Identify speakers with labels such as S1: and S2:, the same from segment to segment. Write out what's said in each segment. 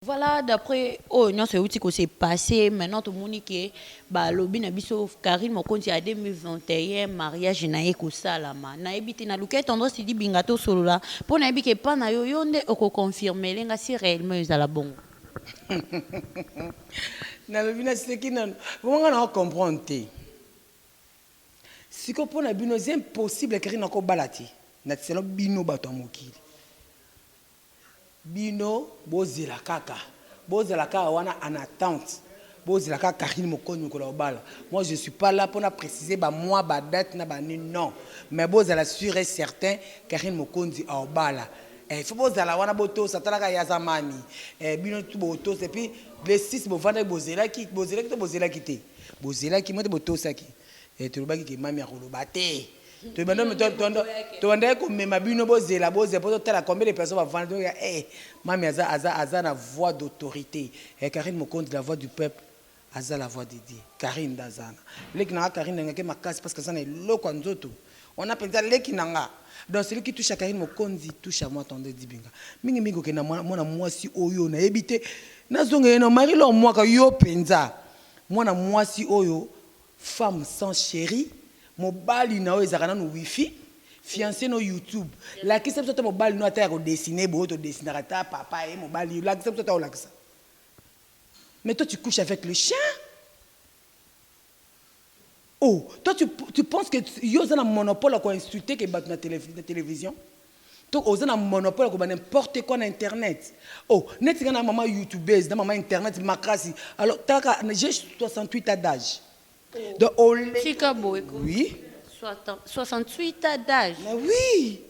S1: Voilà, d'après oh non c'est outil que c'est passé maintenant tout le monde qui bah lobi na biso Karine Mokonzi à 2021 mariage na ye ko salama na ebité na luka tendance dit bingato solo là pour na ebike pas na yo yonde oko confirmer lenga si réellement ils ala bon
S2: na lobi na seki na bonga na comprendre te siko pona bino c'est impossible Karine ko balati na tselo bino bato mokili bino bozela kaka wana en attente bozela kaka Karine Mokonzi ko bala. Moi je suis pas là pour préciser ba mois ba date na ba non mais bozela sûr et certain Karine Mokonzi a bala. Il faut bozela wana boto satalaka ya zamani bino tout boto et puis les 6 bovanda bozela ki te mo te boto saki to lobaki ke mami akoloba te to bando to anda ko mema bino bozela poto tala combien de personnes vont vendre mami aza na voix d'autorité Karine Mokonzi la voix du peuple aza la voix de Dieu Karine dazana leki na Karine ngake makasi parce que ça na loko nzoto on a pensé leki nanga donc celui qui touche à Karine Mokonzi touche à moi tondé dibinga mingi ko na mwana mwasi oyo na ebité nazonga na mari lo mwaka yo penza mwana mwasi oyo femme sans chéri mobali na oyo ezaka no wifi fiancé no YouTube la kisa mtoto mobali no ata ko dessiner bo to dessiner ata papa et mobali la kisa mtoto la kisa mais toi tu couches avec le chien. Oh, toi tu penses que yo za na monopole à insulter que bat na télévision? Toi oza na monopole ko n'importe quoi na internet. Oh, net na maman youtubeuse, na maman internet makasi. Alors j'ai 68 ans d'âge. Donc oui.
S1: 68 ans d'âge.
S2: Mais oui.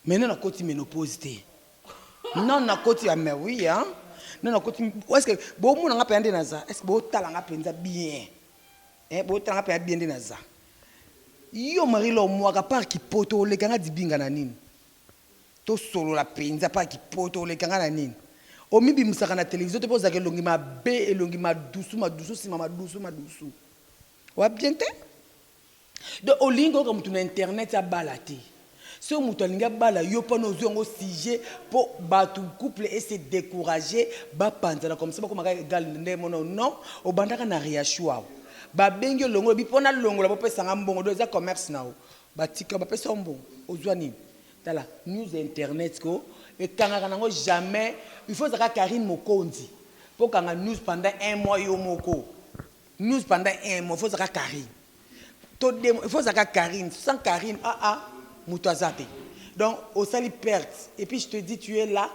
S2: Maintenant na koti ménopause té. Non na koti mais oui hein. Non na koti est-ce que bo mo nga pende na za? Est-ce que bo tala nga penza bien? Bo tala nga penza bien na za. Yo mari lo mwaka par ki poto le kanga dibinga na nini? To solo la penza par ki poto le kanga na nini? O mibi musaka na télévision te poza ke longi ma be elongi ma douce si ma douce. Wa bien te? De olingo comme tu na internet ya balati. Si on mutualinga bala yo pa no zongo sujet pour batu couple et se décourager ba panzana comme ça comme égal non au bandaka na riachua ba bengi longo bi pona longo la pesa ngambongo do za commerce nao ba tika ba pesa mbongo ozwani tala news internet ko et kanga nango jamais il faut zaka Karine Mokonzi pour kanga news pendant un mois yo moko news pendant un mois il faut zaka Karine il faut zaka Karine sans Karine Moutazate. Donc, au sali perte. Et puis, je te dis, tu es là.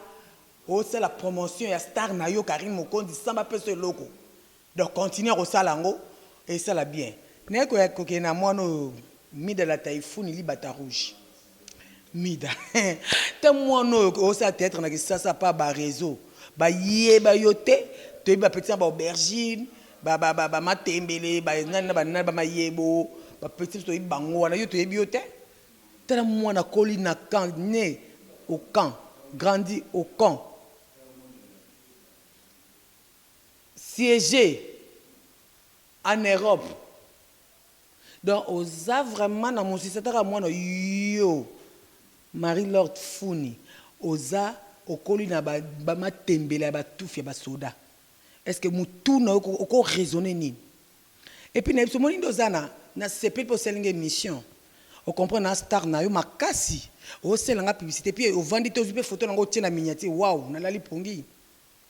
S2: C'est la promotion. Il y a Star Nayo, Karine Mokonzi, ça m'a fait loco. Donc, continue au salango. Et ça l'a bien. N'est-ce que na moi, no, mida la taïfoun, il bata rouge. Mida. Tant moi, no, au sa tête, on a ça pas ba réseau. Ba yé, ba yote. Tu es petit, ba aubergine. Ba matembele, ba ma yebo. Ba petit, tu es bango. Na yo, tu es biote. Tel moi na coli na camp né au camp grandi au camp siégé en Europe donc osa vraiment na mon système moi no yo Marie-Laure Funi osa okoli na ba matembela ba tufi ba soda est-ce que mutu na ko raisonner ni et puis na moni ndozana na CP pour selinge mission. On comprend na star na yo makasi o selanga publicité puis o vandi to zupe photo nango tina miniature waouh na lali pongi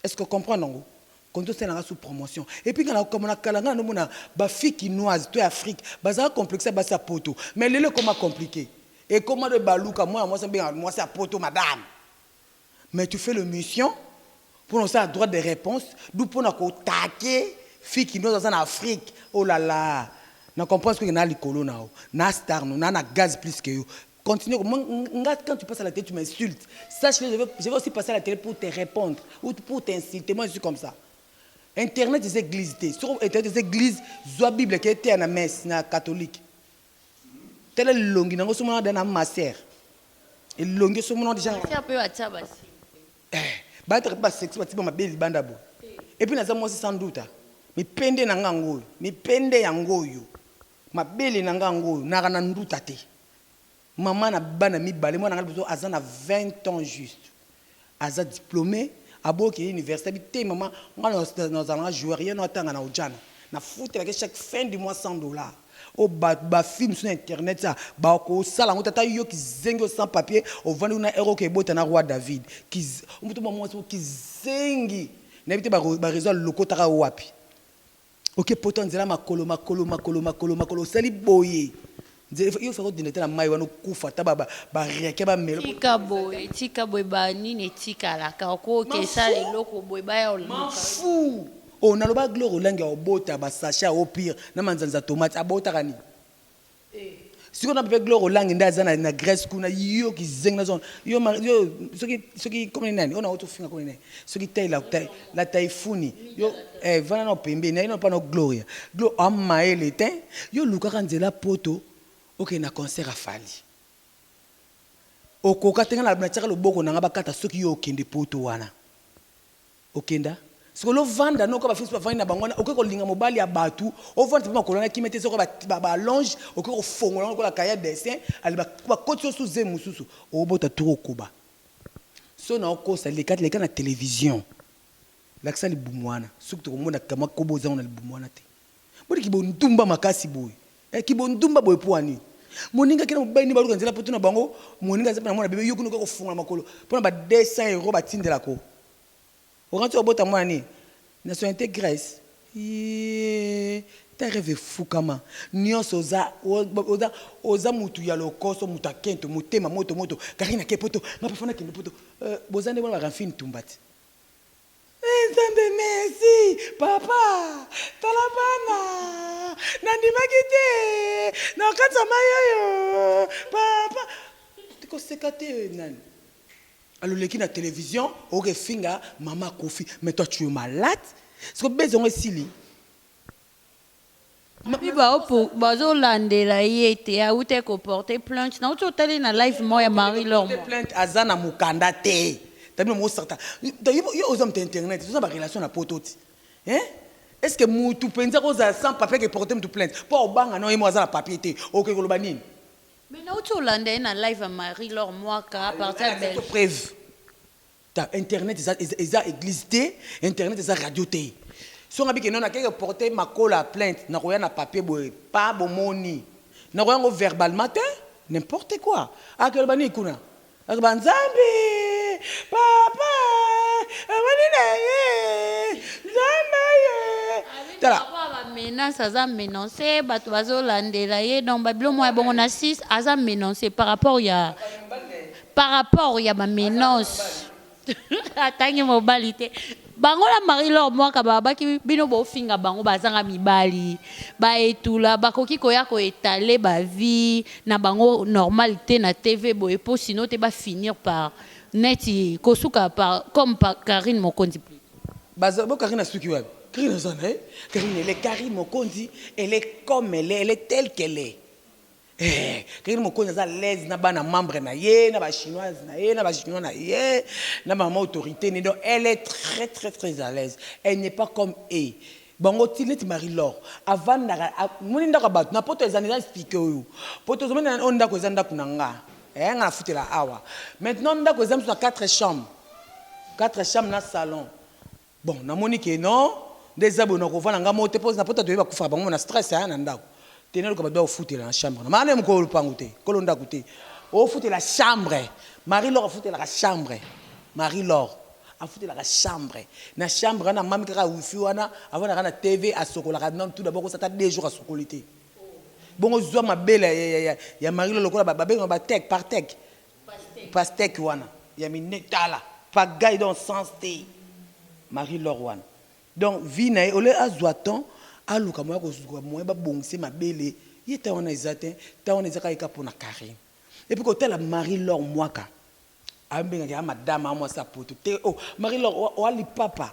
S2: est-ce que comprend nango quand on selanga sous promotion et puis quand comme na kalanga no mona ba fille quinoise to Afrique baza complexe ba sa poto mais lele comment compliqué et comment de baluka moi c'est bien moi c'est à poto madame mais tu fais le mission pour nous ça droit de réponse d'où pour na ko taquer fille quinoise en Afrique oh là là. Je comprends que na likolo na na star na gaz plus que yo. Continue quand tu passes à la télé tu m'insultes. Sache que je vais aussi passer à la télé pour te répondre ou pour t'insulter. Moi je suis comme ça. Internet des églises sur internet des églises zoa Bible qui était à la messe na catholique. Tel longi nango somo na master. Et longi somo na déjà.
S1: C'est un peu à ça basi.
S2: Ba être pas sexy ba tiba mabeli banda bo. Et puis na za moi sans doute. Mi pende na ngango, mi pende yango yo. Mabele nanga ngoyo na kana nduta te maman na bana mibale moi na besoin azana 20 ans juste aza diplômé aboki université bité maman nous allons jouer rien no tanga na ojana na foot la chaque fin du mois $100 au ba film sur internet ça ba ko sala ngota yo ki zengi sans papier au vendre na euro ke bota na roi David ki mutu maman ki zengi na bité ba réseau lokota wapi. Ok potentiellement makolo sali boye il faut que la maille wana kufa ta ba rieke ba melo
S1: tika boy ba nini tika la ka ko ke ça eloko boy ba ya
S2: fou on a le ba gloire langa obota ba sacha au pire na manzanza tomate abota kani si on a pas gloire langa ndaza na Grèce kuna yo ki zeng na zone yo ce qui comme nani on a auto finga comme nani ce qui taille la taille funi yo vana no pembe na no pa no gloria gloire amaele te yo luka kanzela poto. Ok, na concert à Fali. Au coca, tu as la matière le boko n'a pas qu'à ceux qui ont kende poto wana. Okenda. Ce que l'on vend dans nos cas, va faire vendre na bangona. Ok, qu'on linga mobile ya batu. On vend pas qu'on a qui mettait sur ba longe. Ok, on fond on la cahier dessin. Elle va côté sous zemu sous. Au bota trop koba. So na oko ça les quatre na télévision. L'accent le boumwana. Surtout au monde kama kobo za on le boumwana te. Bodi ki bon tumba makasi boy. Ki bon tumba boy poani. Moninga kina mobile ni baluka nzela poto na bango. Moninga zepa na mona bébé yo kuno ko funga makolo. Pona ba 200 € batindela ko. Oranti obota mwani. Nationalité Grèce. Ta rêve fou kama. Nyonso oza mutu ya lokoso muta kento mutema moto karina kepoto mapafana kendo poto bozande bona rafine tumbati. Nzambe merci papa talabana nandimaki te nakatsa mayoyo papa tiko sekate nani alors leki na télévision oke finga mama Kofi mais toi tu es malade ce que besoin sili
S1: Biba opo bazo landela yete a ute ko porter plainte na uto tali na live moya Marie-Laure
S2: plainte azana mukanda te tamino mo sarta yo ozam internet ça ba relation na pototi hein est-ce que mutu penza ko za sans papier que porter mutu plainte pour obanga no yemo azana papier te OK ko loba nini
S1: mais na uto landela na live Marie-Laure mwaka à partir de
S2: preuve ta internet eza église te internet eza radio te si on a dit que non a que porter ma colle à plainte na koya na papier boy pas bomoni na koya ngo verbalement n'importe quoi a que bani kuna a banzambi papa wani na ye zambaye
S1: tala ba menace aza menacé bato bazo landela ye donc babilo mo bon on assiste aza menacé par rapport ya ba menace atangi mobilité bango la Marie-Laure mwaka babaki bino bo finga bango bazanga mibali ba etula bakoki koya ko étaler ba vie na bango normalité na TV bo epo sinon te ba finir par neti kosuka par comme par Karine Mokondi
S2: bazabo Karine asuki wapi Karine zana Karine elle est Karine Mokondi elle est comme elle est telle qu'elle est Karine Mokondi est à l'aise na bana membre na ye na ba chinoise na ye na ba chinois na ye na maman autorité donc elle est très à l'aise elle n'est pas comme bango tileti Marie-Laure avant na moni ndaka bat na poto ezanisa expliquer oyo poto zomena on ndako ezanda kunanga nga futela awa maintenant ndako ezamsu na 4 chambres na salon bon na moni ke non des abonnés ko vana nga mote pose na poto to yeba kufa bango na stress na ndako tenelo ko ba doit futela na chambre na mana mko lupangu te ko londa kuté o futela chambre Marie-Laure futela la chambre Marie-Laure a futela la chambre na chambre na mami kaka wifi wana avant na TV a sokola non tout d'abord ça ta 2 jours à sokolité bon zo ma belle ya Marie-Laure lokola ba benga ba tek par tek pastek wana ya minetala pa guide dans sens te Marie-Laure wana donc vina ole azwaton aluka moya ko zuka moya ba bongse mabele yeta wana ezate ta wana ezaka eka pona Karine et puis ko tela Marie-Laure mwaka ambenga ya madame a moi sa poto te oh Marie-Laure wali papa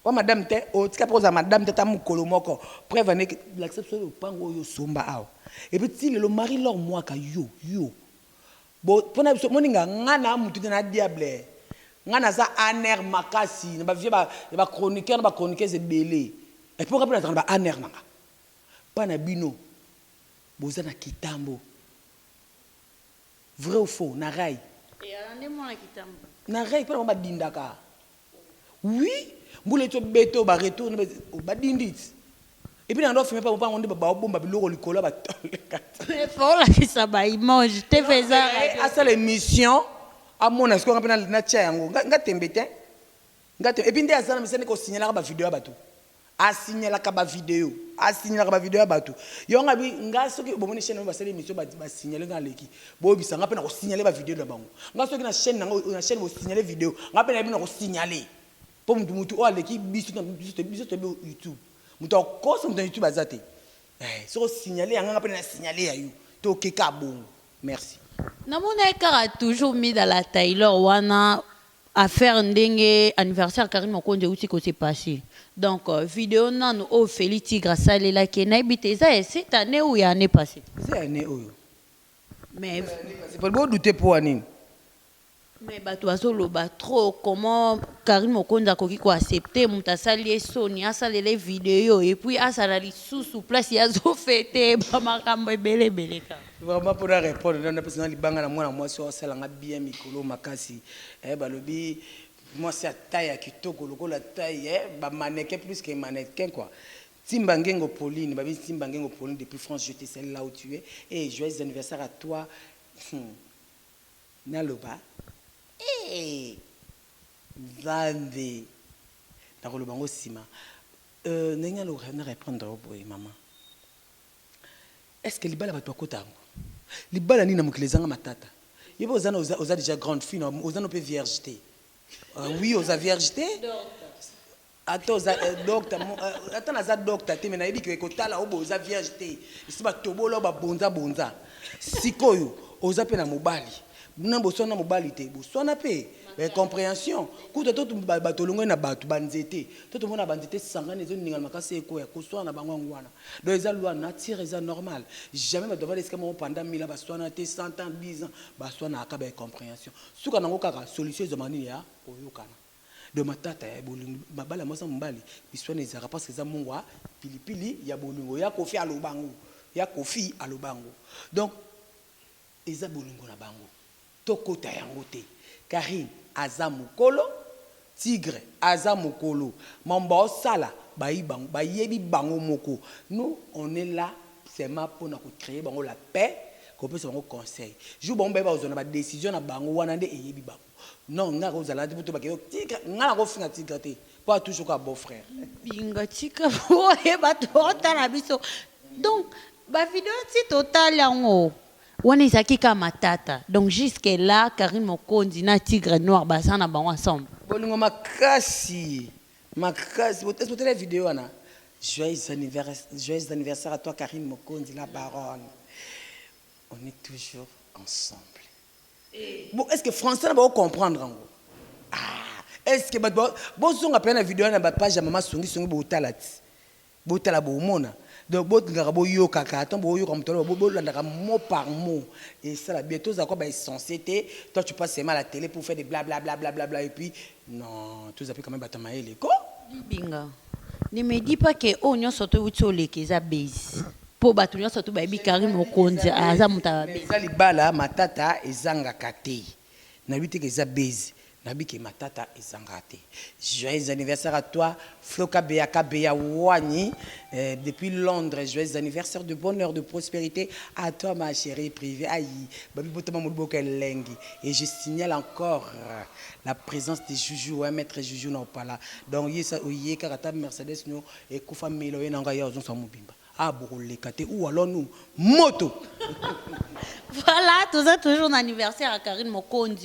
S2: wa madame te o tika poza madame te ta mukolo moko preuve ne l'acception le pango yo somba aw et puis ti le Marie-Laure mwaka yo bo pona biso moninga ngana mutu na diable ngana za aner makasi na ba vie ba chroniqueur na ba chroniqueuse belé et puis après ba aner nanga pa na bino boza na kitambo vrai ou faux na rai
S1: et alande mo na kitambo
S2: na rai pa ba dindaka Oui, mbula to beto ba retourne ba dindit. Et puis dans l'offre, pas on dit ba bomba biloko likolo ba toleka.
S1: Mais faut la que ça ba image, te fais ça.
S2: À ça l'émission, à mon avis, on appelle na tia yango. Nga tembete. Et puis ndé azana misene ko signaler ba vidéo ba tout. A signaler ka ba vidéo, a signaler ka ba vidéo ba tout. Yo nga bi nga soki bomoni chaîne ba sala émission ba signaler nga leki. Bo bisa nga pe na ko signaler ba vidéo na bango. Nga soki na chaîne na chaîne bo signaler vidéo, nga pe na bi na ko signaler. Pour mutu o leki bisu to YouTube. Mutu ko so mutu YouTube azate. So signaler nga pe na signaler ya yo. To keka bon. Merci.
S1: Namona Ekara a toujours mis dans la Taylor wana à faire un dingue anniversaire Karine Mokonde aussi que c'est passé. Donc vidéo non au Félix Tigre ça les là qui n'a habité ça cette année ou il y a année passée.
S2: C'est année où.
S1: Mais
S2: c'est pas bon douter pour année.
S1: Mais bato azolo ba trop comment Karine Mokonde a koki ko accepter muta sali Sony a sali les vidéos et puis a sali sous place ya zo fêter ba makambo ebele beleka.
S2: Vraiment pour répondre dans parce que libanga na moi so sala nga bien mikolo makasi balobi moi c'est taille kitoko loko la taille ba mannequin plus que mannequin quoi. Timbangengo Pauline babi Timbangengo Pauline depuis France je te sais là où tu es et joyeux anniversaire à toi. Naloba Zande dans le bango sima nenga lo na répondre au boy maman. Est-ce que libala ba to kotango libala ni na mukilezanga matata yebo oza déjà grande fille oza no pe viergeté oui oza viergeté attends docteur attends naza docteur te mais na yebi ke kotala obo oza viergeté isi ba tobolo ba bonza sikoyo oza pe na mobali na bosona mobali te bosona pe compréhension kuta to batolongo na batu banzete to mona banzete sangana ezo ninga makase eko ya koswana bango ngwana donc eza loi nature eza normal jamais ba devant esque mo pendant 1000 ans baswana te 100 ans 10 ans baswana aka ba compréhension suka nango kaka solution zo mani ya oyokana de matata ya bolingo mabala mosa mbali biswana ezaka parce que eza mongwa pilipili ya bolingo ya kofi alobango donc eza bolingo na bango tokota yango te Karine aza mukolo Tigre aza mukolo mamba osala bayebi bango moko nous on est là seulement pour créer bango la paix qu'on peut se bango conseil jour bon ba ozona ba décision na bango wana nde eyebi bango non nga ko zala te ba Tigre nga na ko finga Tigre te pas toujours ka beau frère
S1: binga tika oye ba tota na biso donc ba vidéo ti total yango on est à qui matata donc jusque là Karine Mokonde na Tigre Noir basana bango ensemble
S2: bolingo makasi est-ce que la vidéo ana joyeux anniversaire à toi Karine Mokonde la baronne on est toujours ensemble bon est-ce que français na ba comprendre ngo est-ce que bon songa pe na vidéo na ba page ya mama songi botala bo mona donc bot ngara yo kaka attends yo comme toi landaka mot par mot et ça la bientôt ça quoi ba censé toi tu passes seulement à la télé pour faire des bla et puis non tout ça peut quand même battre maël ko
S1: binga ne me dis pas que onyo soto wuti oleke za base po batu nyo soto ba bi Karine Mokonde aza muta base
S2: ça libala matata ezanga kate na lutte que za base Nabiki matata ezangate. Joyeux anniversaire à toi, Floka Beaka Beya Wani, depuis Londres. Joyeux anniversaire de bonheur, de prospérité à toi, ma chérie privée. Aïe, Babi Botama Moulboka Lengi. Et je signale encore la présence de Joujou, maître Joujou non pas là. Donc, Yesa Oye, Karata Mercedes, nous, et Koufa Melo, et Nangaya, Ozon Samobimba. Ah, Bourolekate, ou alors nous, moto.
S1: Voilà, tout ça toujours un anniversaire à Karine Mokonde.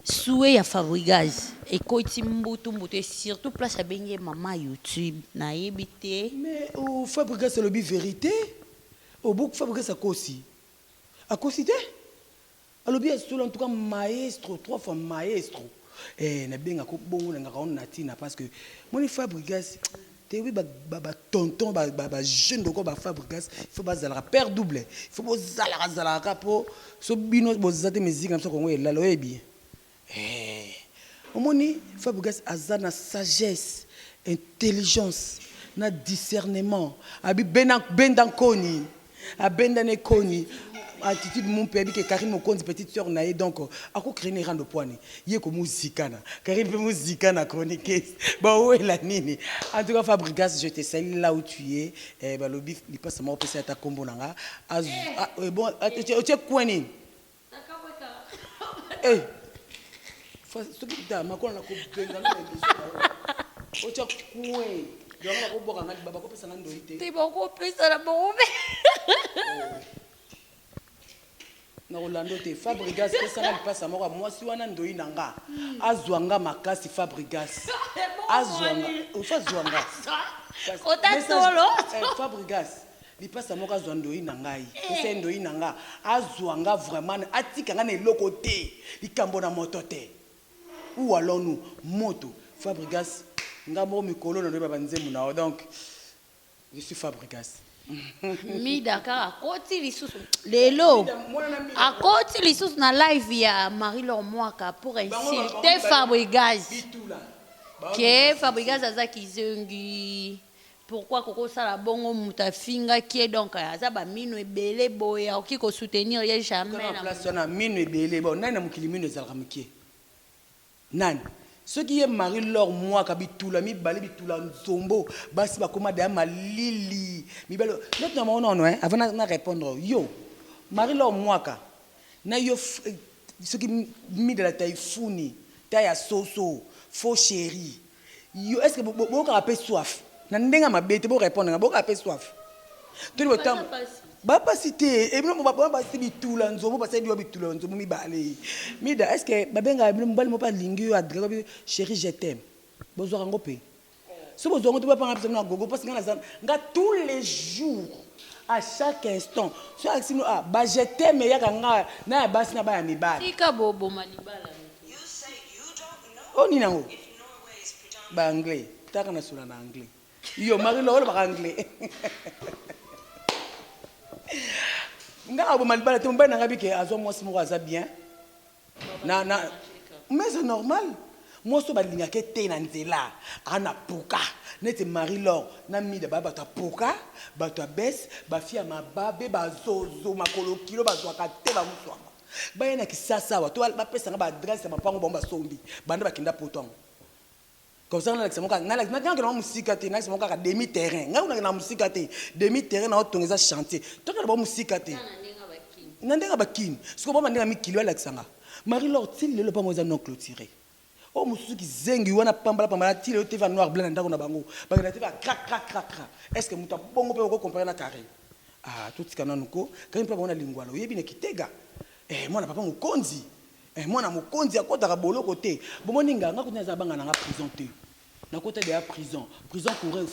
S1: Souhait à Fabrigaz et Koiti Mbutu Mbutu surtout place à Benye Maman YouTube na yebité
S2: mais au Fabrigaz c'est le bi vérité au bout Fabrigaz à cause te alors bien tout en tout cas maestro 3 fois maestro et na benga ko bongo na ngaka on natina parce que mon Fabrigaz te oui ba tonton ba jeune de ko ba Fabrigaz il faut bazala père double il faut bazala pour so bino bozate musique comme ça ko ngwe la lo yebi Omoni Fabrigaz azana sagesse, intelligence, na discernement. Abi bendankoni, abendane koni. attitude mon père que Karine Mokonzi petite sœur naïe donc à quoi créer rendre poigne yé comme musicana Karine fait musicana chronique bah ouais la nini en tout cas Fabrigas je te salue là où tu es bah le bif il passe moi passer à ta combo nanga bon tu es quoi ni eh faut ce que tu as ma quoi la coupe benga o tu es quoi donc on va ko boka ngati baba ko pesa ngando ite
S1: te boko pesa na bombe
S2: na Rolando te Fabrigas pesa ngali pasa moko moi si wana ndoi nanga azwanga makasi Fabrigas azwanga ufazwanga
S1: ota solo
S2: Fabrigas li pasa moko azwa ndoi nangai pesa ndoi nanga azwanga vraiment atika ngana eloko te likambo na moto te ou alors nous moto Fabrigas ngamo mikolo na ndoi banzemu na donc je suis Fabrigas
S1: mi Dakar akoti lisusu lelo akoti lisusu na live ya Marie-Laure Mwaka pour insulter Fabrigas ke Fabrigas azaki zengi pourquoi koko sala bongo mutafinga qui donc aza ba mino ebele boya oki ko soutenir ye jamais
S2: na place na mino ebele bon nani mukili mino ezalaka mukie nani ce qui est Marie-Laure Mwaka bitula mi bale bitula nzombo basi bakoma de malili mi bale notre nom non hein avant na répondre yo Marie-Laure Mwaka na yo ce qui mi de la taille funi taille soso faux chéri yo est-ce que bo ka rapé soif na ndenga mabete bo répondre bo ka rapé soif tout le temps ba pas cité et non ba cité bitula nzombo ba cité bitula nzombo mi bale mida est-ce que ba benga mbali mo pas lingi adresse chérie je t'aime bozo rango pe so bozo ngo to ba pa ngapesa na gogo parce que nga tous les jours à chaque instant so axino ba je t'aime ya kanga na basi na ba ya mibali
S1: tika bobo malibala
S2: oni nango ba anglais taka na sula na anglais yo Marie-Laure ba anglais nga abo malibala te mbana ngabi ke azo moi simo aza bien na mais c'est normal moi so balinga ke te na nzela ana poka nete Marie-Laure na mida baba ta poka ba ta bes ba fia mababe ba zozo makolo kilo ba zwaka te ba muswama ba yana kisasa wa to ba pesa nga ba adresse ba pango bomba sombi banda bakinda potong comme ça on a l'exemple na na musique te na l'exemple ka demi terrain nga na musique te demi terrain na otongeza chantier to ka ba musique te na ndenga bakini siko ba ndenga mikilo alexanga Marie-Laure til le pas moza non clôturé o musuki zengi wana pambala til le TV noir blanc ndako na bango ba na TV crac est-ce que muta bongo pe ko comparer na carré tout tikana nuko quand pas bona lingwalo yebi na kitega mwana papa mukonzi mwana mukonzi akota ka boloko te bomoni nganga ko nza banga na prison te na côté de la prison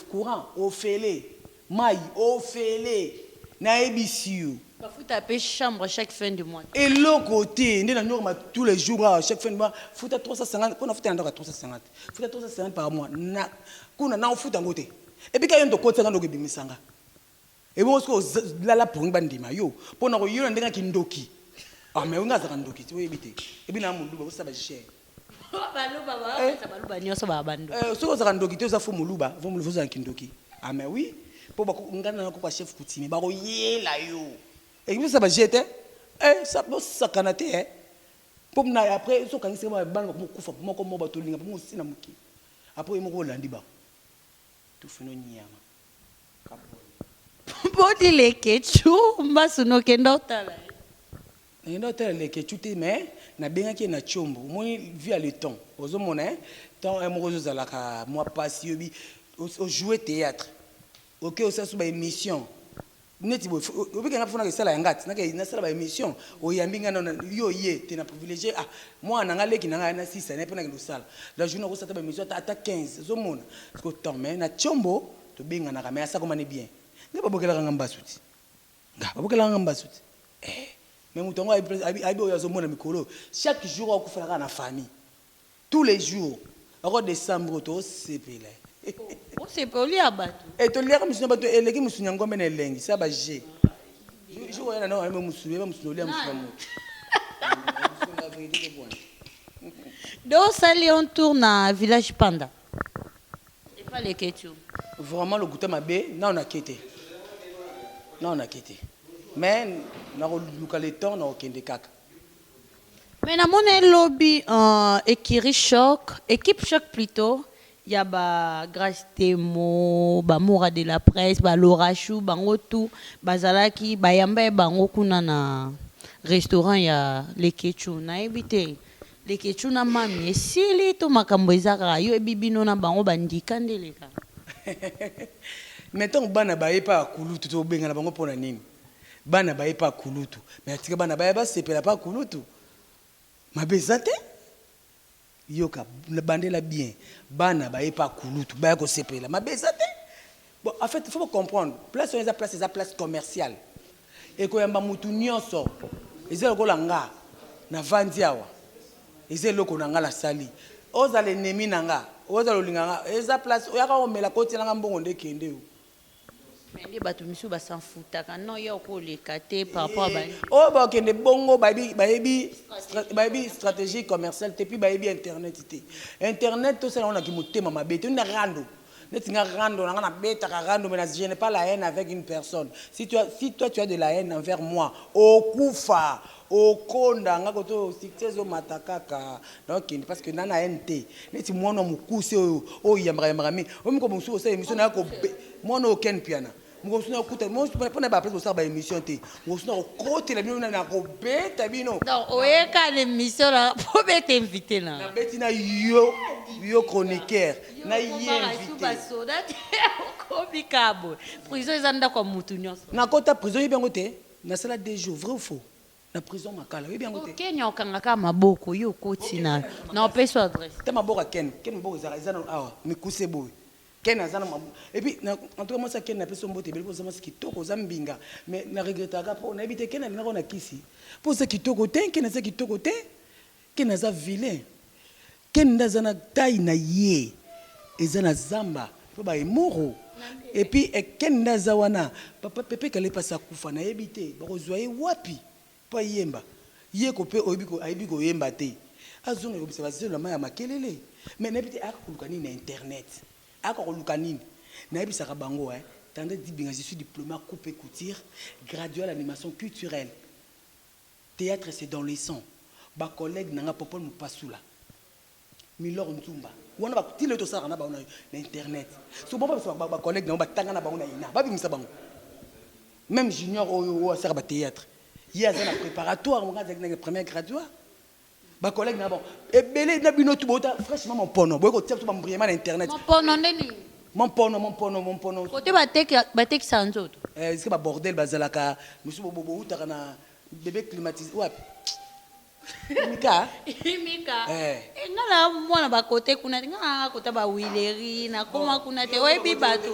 S2: courant au fêlé mai au fêlé na ebisiu
S1: bafuta pe chambre chaque fin du mois
S2: et l'autre côté ndena normal tous les jours chaque fin de mois futa 350 pour na futa ndaka 350 futa 350 par mois na kuna na futa ngote et puis kayo ndo côté ngando ke bimisanga et bon ce que la pour ngandima yo pona ko yona ndenga kindoki mais on a ça kandoki tu ebite et puis na mundu ba ça ba cher
S1: baluba ba ça baluba nyoso ba bando
S2: so ko za kandoki te za fo muluba vo muluva za kindoki mais oui pour ba ngana na ko pa chef kutimi ba ko yela yo et puis ça va jeter ça peut ça canate pour na après so kanisi ba ban ko kufa moko mo ba to linga mo sina muki après mo ko landi ba tout fino nyama
S1: bodi le kechu mbasuno kenda otala
S2: ndo tele le kechu te mais na benga ki na chombo mo via le temps ozo mona temps mo ko zala ka moi passe yobi au jouer théâtre OK au ça sous ba émission neti bo obika nga fona ke sala ngati na ke na sala ba émission o yambinga na yo ye te na privilégié moi na nga leki na nga na 6 na pena ke do sala la journée ko sata ba émission ata 15 zo mona ko temps mais na chombo to benga na ka mais ça comment bien ne ba bokela nga mbasuti nga ba bokela nga mbasuti mais mutongo aibi o yazo mona mikolo chaque jour o kufala na famille tous les jours en décembre to sepela
S1: on se peut lire bateau
S2: et to lire musunya bateau eleki musunya ngombe na elengi ça ba je jour yana na même musunya ba musunya lire musunya mo
S1: donc ça on tourne à village Panda et pas les Ketu
S2: vraiment le goûter mabe na on a quitté mais nakoluka le temps nakokende kaka.
S1: Mais na mona lobby équipe choc plutôt. Il y a ba Grâce Temo, ba Moura de la presse, ba Laura Chou, bango tout, bazalaki, ba yamba bango kuna na restaurant ya Lekechu na ebite. Lekechu na mami esili to makambo ezaka yo ebibino na bango bandika ndeleka.
S2: Maintenant bana baye pa kulutu to benga na bango pona nini? Bana baye pa kulutu. Mais atika bana baye ba sepela pa kulutu. Mabezate yoka bandela bien bana baye pa kulutu baye ko sepela mabezate. Bon en fait il faut comprendre place on est place commerciale et ko yamba mutu nyonso ezelo ko langa na vandi awa ezelo ko nanga la sali ozale nemi nanga ozalo linganga eza place oyaka omela koti nanga mbongo ndekende yo.
S1: Mais bato misu ba s'en foutaka non yo ko le kate par rapport ba
S2: oh ba kende bongo bayebi stratégie commerciale te puis bayebi internet tout ça on a ki motema mabete on a rando netinga rando na beta rando mais je n'ai pas la haine avec une personne si toi tu as de la haine envers moi okufa okonda nga koto siktezo matakaka donc parce que nana haine neti mwana mukuse o yambara mi omiko musu osa émission na ko mwana oken piana mo suna okuta mo pona ba place ba émission te mo suna kote la bino na ko beta bino
S1: donc oyeka l'émission là pour être invité là
S2: na beti na yo chroniqueur na invité
S1: ko bikabo prison ezanda kwa mutu nyonso
S2: na kota prison yebengo te na sala 2 jours vrai ou faux na prison makala yebengo te
S1: Kenya okangaka maboko yo koti na opesa adresse
S2: te maboko ken maboko ezana awa mikuse boy ken azana et puis en tout cas moi ça ken na peso mbote bele pour ça kitoko zambinga mais na regrettaka po na ebite ken na na kisi pour ça kitoko te ken na kitoko te ken na za vilain ken ndazana taille na ye ezana zamba po ba emoro et puis ken ndaza wana papa pepe kale pasa kufa na ebite ba kozwaye wapi pa yemba ye ko pe oyebi ko yemba te azonga ko bisa zelo ma ya makelele mais na ebite akuluka ni na internet akuluka nini na ebisa ka bango tandis dibinga je suis diplômé à coupe et couture gradué à l'animation culturelle théâtre c'est dans les sons ba collègue nanga popol mupasula Milor Ntumba wana ba tile to sara na ba na internet so ba collègue na ba tanga na ba na ina ba bimisa bango même junior o sara ba théâtre il y a un préparatoire mon gars na premier graduat ba collègue na bon et belé na bino tout bota franchement mon pono boy ko tia to ba mbriema na internet
S1: mon pono ndeni
S2: mon pono
S1: côté batek sanzoto
S2: est-ce que ba bordel bazalaka musu bobo utaka na bébé climatisé wapi Mika
S1: ngala mwana ba côté kuna nga kota ba wileri na koma kuna te oyebi bato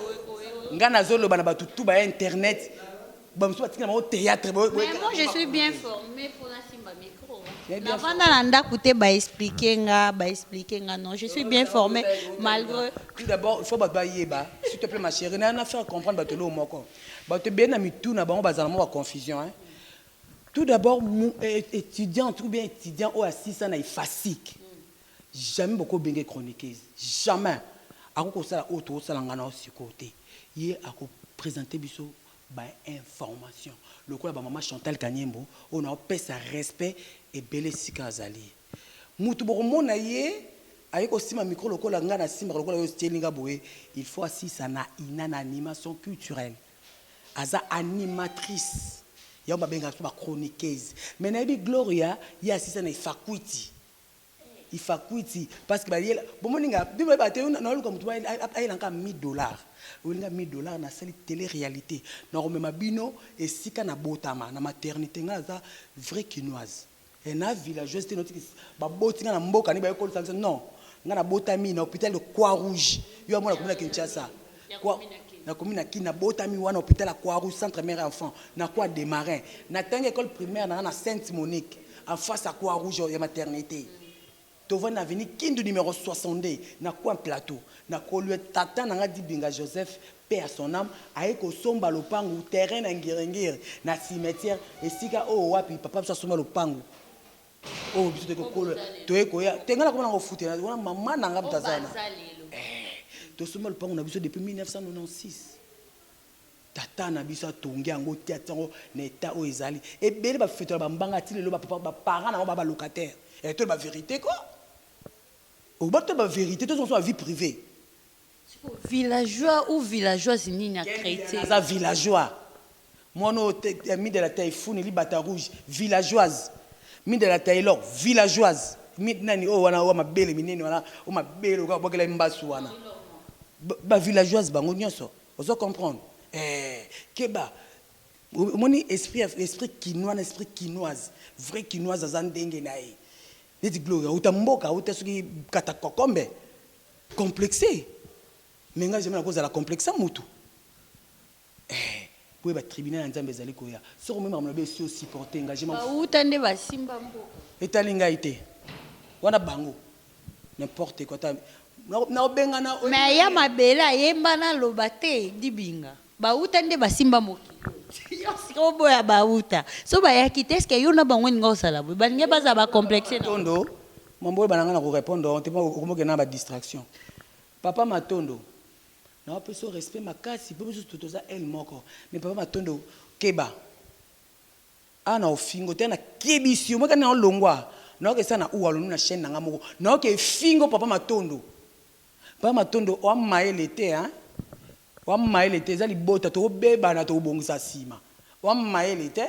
S2: ngana zolo bana bato tout ba internet ba musu batika na théâtre
S1: mais moi je suis bien formé pour la simba micro na vanda na ndaku te ba expliquer nga non je suis bien formé malgré
S2: tout d'abord il faut ba yeba s'il te plaît ma chérie na faire comprendre bato lo moko bato bien na mitu na bango bazala mo confusion hein. Tout d'abord, étudiant, tout bien étudiant, au assis, ça n'a facile. Jamais beaucoup de chroniqueuses. Jamais. À quoi ça, auto, ça l'en a aussi côté. Hier, à quoi présenter biso, bah information. Le coup, la maman Chantal Kanyembo, on a fait sa respect et belle sika azali. Moutou bon na yé, avec aussi ma micro, le coup la ngana simba, le coup la yostelinga boé, il faut assis ça na une animation culturelle. Aza animatrice. Il y a une chroniqueuse. Mais il y a Gloria, il y a assisté à Ifakwiti. Parce que il y a $1000. Il y a $1000 dans la télé-réalité. Normalement, bino et si kana botama na maternité ngaza vraie quinoise. Et na villageuse te noti ba botinga na mboka ni ba école sanction non. Ngana botami na hôpital de Croix-Rouge. Yo amona komina Kinshasa. Na commune qui na botami wana hôpital à Croix-Rouge centre mère enfant na quoi des marins na tanga école primaire na Sainte Monique en face à Croix-Rouge et maternité to va na avenue Kindu numéro 62 na quoi plateau na ko lui tata na ngadi binga Joseph paix à son âme aye ko somba lopangu terrain na ngirengire na cimetière esika o wapi papa so somba lopangu o biso ko ko to e ko ya tengala ko na ko futé na mama na ngabta sana. Tout ce monde, on a besoin depuis 1996. tata na biso atongi yango tia tango na état o ezali ebele ba fête ba mbanga ti lelo ba papa ba parents na ba locataire et toi ba vérité quoi au bas de ba vérité tous sont à vie privée
S1: villageois ou villageoise nini a chrétien
S2: ça villageois moi no mi de la taille fune li bata rouge villageoise mi de la taille l'or villageoise mi nani o wana o mabele minene wana o mabele ko bokela mbasu wana ba villageoise bango nyonso ozo comprendre keba moni esprit quinois na esprit quinoise vrai quinoise azandenge na ye neti gloria utamboka utasuki kata kokombe complexé mais nga jamais na cause la complexe mutu pour ba tribunal nzambe ezali koya soko même amona be si supporter nga jamais
S1: ba utande ba simba mboka
S2: etalinga ite wana bango n'importe quoi na obengana
S1: mais ya mabela yemba na lobate dibinga ba utande ba simba mboka yo siko boya ba uta so ba yakite est-ce que yo na bango ninga osala bo balinga baza ba complexe
S2: tondo mambo bananga na ko répondre te pas ko na ba distraction papa matondo na peso respect makasi pe biso totoza elle moko mais papa matondo keba ana ofingo tena kebisio mwaka na longwa na ke sana uwa lonu na chaîne nanga moko na ke fingo papa matondo o maele te hein o maele te za libota to beba na to bongisa sima o maele te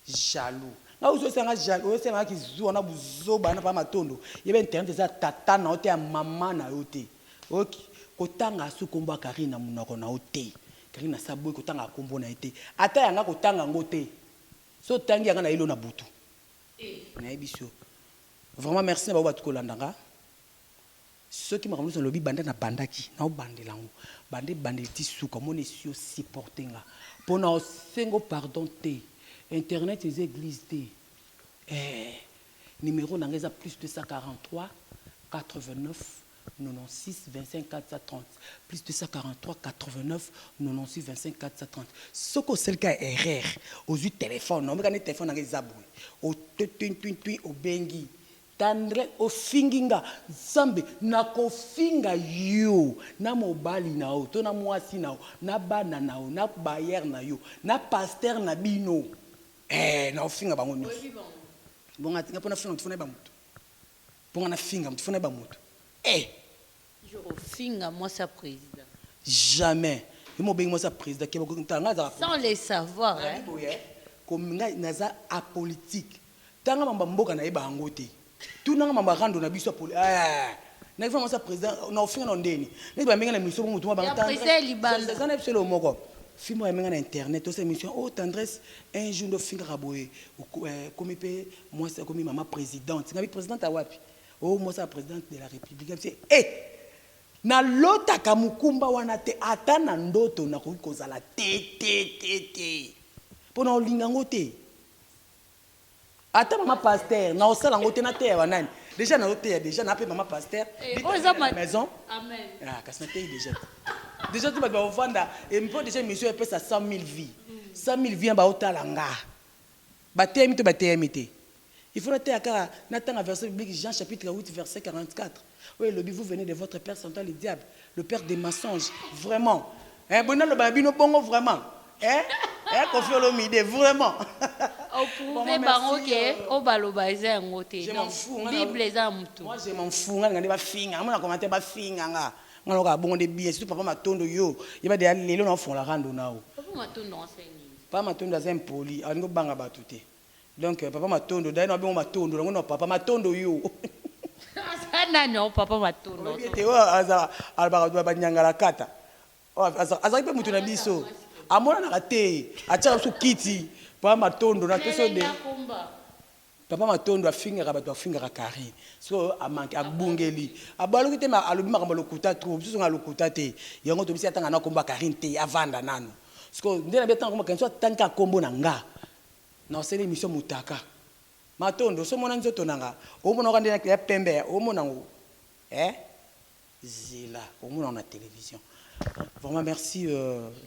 S2: jaloux na uzo sanga jaloux o sanga ki zuwa na buzoba na papa matondo yebe internet za tata na ote ya mama na yote OK kotanga su komba Karine na munoko na ote Karine na saboy kotanga kombo na ete ata yanga kotanga ngote so tangi yanga na ilo na butu na ebiso vraiment merci na ba tu kolandanga ceux qui m'ont lobi banda na bandaki na bandelango bande ti suka moni sio supportinga pona sengo pardon te internet les églises te numéro nangeza plus 243 89 96 25 430 plus 243 89 96 25 430 ce que c'est le cas erreur aux yeux téléphone non mais téléphone na zaboué au twin au bengi tandre au finginga zambe na ko finga yo na mobali na o to na mwasi na o na bana na o na bayer na yo na pasteur na bino na o finga bango nyonso bon atinga pona finga mtufuna ba mutu pona na finga mtufuna ba mutu
S1: je refinga moi sa président
S2: jamais et mo bengi moi sa président ke bako tanga za
S1: sans les savoir hein
S2: comme nga naza apolitique tanga mamba mboka na yeba ngote tout nanga mamba rando na biso poli na fa moi sa président na ofinga no ndeni ne ba menga na mission mutu ba
S1: ya président libanda
S2: ça na pselo moko fimo ya menga na internet to cette émission oh tendresse un jour do finga raboye comme pe moi c'est comme maman présidente ngabi présidente a wapi oh moi sa présidente de la république c'est na lota kamukumba wana te ata na ndoto na ko kozala te pona olinga ngote ata mama pasteur na osala ngote na te ya nani déjà na ote déjà na pe mama pasteur maison
S1: amen
S2: kasi na te déjà tu va vendre et mpo déjà monsieur epé ça 100,000 vies 100,000 vies ba otala nga batemi te il faut noter à Nathan verset biblique Jean chapitre 8 verset 44. Oui, le vous venez de votre père Satan le diable, le père des mensonges, vraiment. Hein, bon le babino bongo vraiment. Hein? Confiez l'omide vraiment.
S1: Au prouver bango ke o balobaza ngote.
S2: Je m'en fous.
S1: Bible za mtu.
S2: Moi je m'en fous, ngani ba finga, moi na commenter ba finga nga. Ngalo ka bongo de bien, surtout papa matondo yo. Yeba de lelo na fond la rando nao.
S1: Papa matondo enseigne.
S2: Papa matondo za impoli, alingo banga batuté. Donc papa matondo d'ailleurs on matondo non papa matondo yo
S1: sana non papa matondo
S2: te aza alba ba nyangala kata aza pe mutu na biso amona na te acha su kiti papa matondo na teso de papa matondo afinga bato afinga Karine so amanke abungeli abalo kite ma alobi makambo lokuta trop biso nga lokuta te yango to bisi atanga na komba Karine te avanda nano parce que ndena betanga komba kanso tanka kombo na nga na c'est l'émission Mutaka matondo so mona nzoto nanga o mona ka ndena ya pembe o mona ngo zila o mona na télévision vraiment merci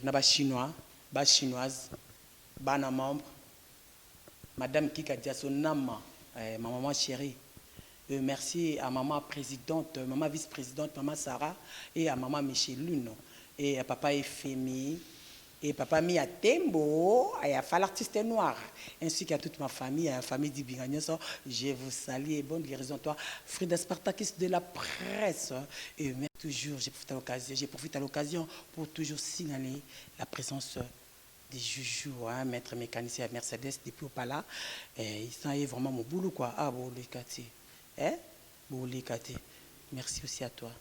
S2: na ba chinois ba chinoise bana membre madame Kika Diasonama ma maman chérie merci à maman présidente maman vice-présidente maman Sarah et à maman Micheline et à papa Efemi Et papa Mia Tembo, il y a l'artiste noir, ainsi qu'à toute ma famille, à la famille d'Ibingagnoso. Je vous salue et bonne guérison toi, Frida Spartakis de la presse. Et toujours, j'ai profité à l'occasion pour toujours signaler la présence des Joujou, hein, maître mécanicien à Mercedes depuis au Pala. Et ça est vraiment mon boulot, quoi. Ah, bon, les Kati. Hein? Bon, les Kati. Merci aussi à toi.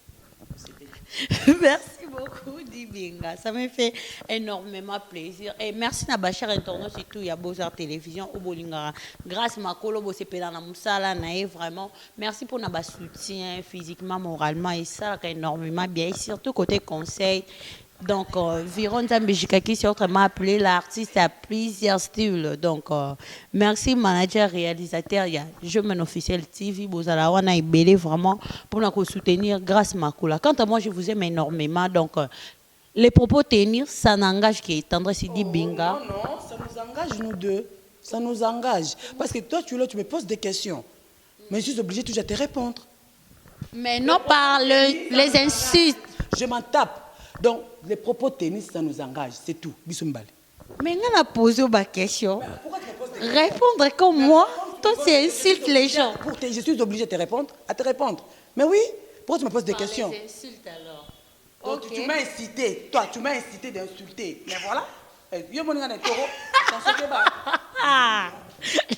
S1: Merci beaucoup, Dibinga. Ça me fait énormément plaisir. Et merci à Bachar Internet, surtout, il y a Beaux-Arts Télévision, au Bolingara. Grâce à Makolo, c'est Pelana Moussala, vraiment. Merci pour notre soutien physiquement, moralement, et ça, énormément bien. Et surtout, côté conseil. Donc, Viron Zambéjikaki, c'est autrement appelé l'artiste à plusieurs styles. Donc, merci, manager, réalisateur. Il y a Je mène officiel TV, Bozalawana et Bélé, vraiment, pour nous soutenir grâce à Makula. Quant à moi, je vous aime énormément. Donc, les propos tenir, ça n'engage qui est tendre, c'est dit Binga.
S2: Non, non, ça nous engage, nous deux. Ça nous engage. Parce que toi, tu me poses des questions. Mais je suis obligé toujours à te répondre.
S1: Mais non par les insultes.
S2: Je m'en tape. Donc, les propos tennis, ça nous engage, c'est tout. Bisoumbal.
S1: Mais on a posé ma question. Répondre comme moi, toi, c'est insulte les gens.
S2: Je suis obligé de te répondre, à te répondre. Mais oui, pourquoi tu me poses des questions?
S1: Les insultes alors.
S2: Donc,
S1: Okay.
S2: tu m'as incité, toi, tu m'as incité d'insulter. Mais voilà.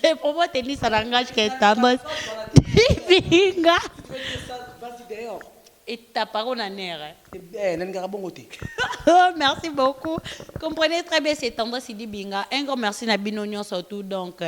S1: Les propos tennis, ça n'engage que ta mère.
S2: Vas-y dehors.
S1: Et ta parole en air.
S2: Oh,
S1: merci beaucoup. Comprenez très bien cette tendance Sidi Binga. Un grand merci à Binonion surtout. Donc,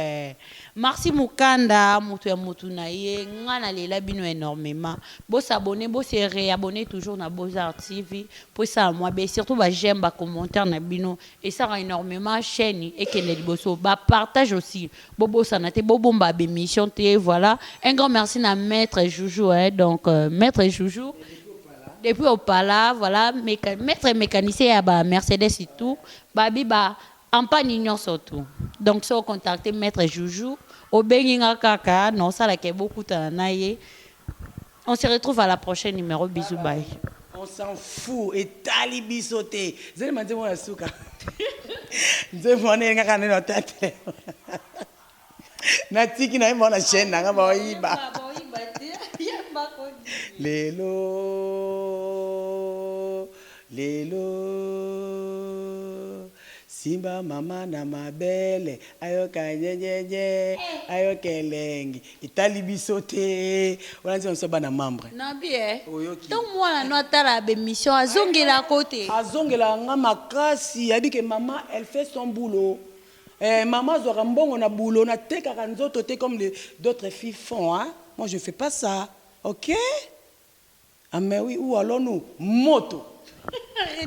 S1: merci Mukanda, Moutou Naye, Ngana Lela Bino énormément. Vous s'abonner, vous se réabonner toujours à Beaux-Arts TV. Pour ça, moi, surtout, j'aime les commentaires na Bino. Et ça rend énormément chaîne et Kennedy Bosso. Partage aussi. Bobo Sanate, Bobo Mbabe émission. Voilà. Un grand merci à Maître Joujou. Donc, Maître Joujou. Depuis au Pala, voilà, maître mécanicien à Mercedes et tout, babi en panignon surtout. Donc, si vous contactez maître Joujou, au Benginga Kaka, non, ça là qui est beaucoup de on se retrouve à la prochaine numéro. Bisous, bye.
S2: On s'en fout. Et talibi sauté. Vous allez me dire, moi, souka. Vous allez me dire, quand on est dans ta tête. Natiki na imona chaîne na ngaba oyiba. Lelo, lelo, Simba mama na mabele, ayoka nyenyenye, ayoka elengi, italibi sauté. Voilà, on se bat na membre.
S1: Nabi donc moi na tala be mission azongela côté.
S2: Azongela nga makasi, a dit que maman elle fait son boulot. Maman zora mbongo na boulot na tekaka nzoto te comme d'autres filles font, hein. Moi je fais pas ça. OK? Ah mais oui, ou alors nous, moto.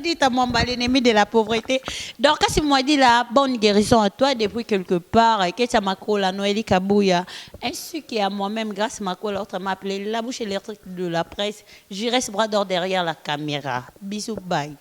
S1: Dit à mon l'ennemi de la pauvreté. Donc, si moi dit la bonne guérison à toi depuis quelque part, et que ça m'a collé à Noélie Kabouya, ainsi qu'à moi-même, grâce à ma collègue, l'autre m'a appelé la bouche électrique de la presse, j'irai ce bras d'or derrière la caméra. Bisous, bye.